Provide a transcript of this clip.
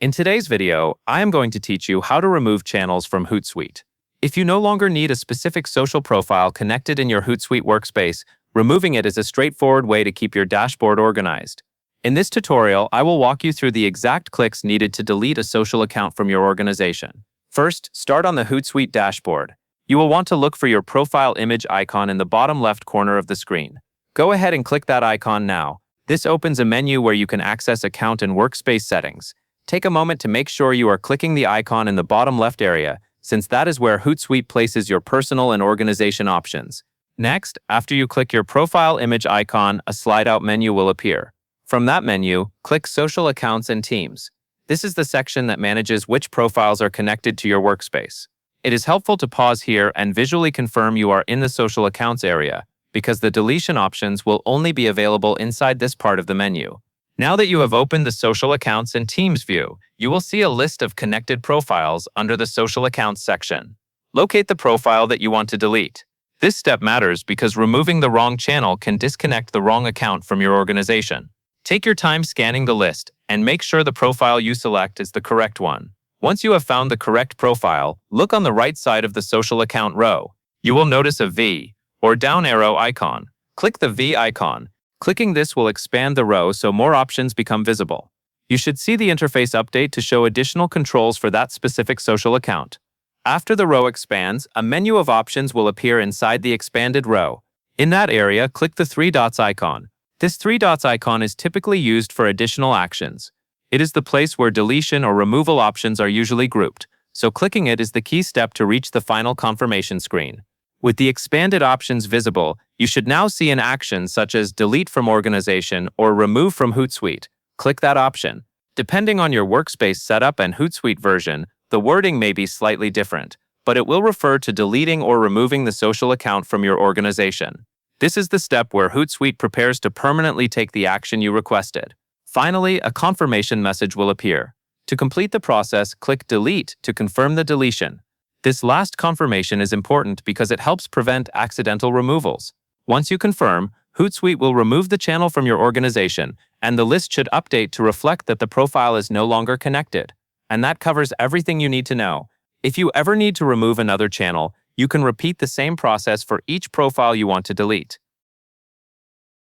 In today's video, I am going to teach you how to remove channels from Hootsuite. If you no longer need a specific social profile connected in your Hootsuite workspace, removing it is a straightforward way to keep your dashboard organized. In this tutorial, I will walk you through the exact clicks needed to delete a social account from your organization. First, start on the Hootsuite dashboard. You will want to look for your profile image icon in the bottom left corner of the screen. Go ahead and click that icon now. This opens a menu where you can access account and workspace settings. Take a moment to make sure you are clicking the icon in the bottom left area, since that is where Hootsuite places your personal and organization options. Next, after you click your profile image icon, a slide-out menu will appear. From that menu, click Social Accounts and Teams. This is the section that manages which profiles are connected to your workspace. It is helpful to pause here and visually confirm you are in the Social Accounts area, because the deletion options will only be available inside this part of the menu. Now that you have opened the Social Accounts and Teams view, you will see a list of connected profiles under the Social Accounts section. Locate the profile that you want to delete. This step matters because removing the wrong channel can disconnect the wrong account from your organization. Take your time scanning the list and make sure the profile you select is the correct one. Once you have found the correct profile, look on the right side of the Social Account row. You will notice a V, or down arrow icon. Click the V icon. Clicking this will expand the row so more options become visible. You should see the interface update to show additional controls for that specific social account. After the row expands, a menu of options will appear inside the expanded row. In that area, click the three dots icon. This three dots icon is typically used for additional actions. It is the place where deletion or removal options are usually grouped, so clicking it is the key step to reach the final confirmation screen. With the expanded options visible, you should now see an action such as delete from organization or remove from Hootsuite. Click that option. Depending on your workspace setup and Hootsuite version, the wording may be slightly different, but it will refer to deleting or removing the social account from your organization. This is the step where Hootsuite prepares to permanently take the action you requested. Finally, a confirmation message will appear. To complete the process, click Delete to confirm the deletion. This last confirmation is important because it helps prevent accidental removals. Once you confirm, Hootsuite will remove the channel from your organization, and the list should update to reflect that the profile is no longer connected. And that covers everything you need to know. If you ever need to remove another channel, you can repeat the same process for each profile you want to delete.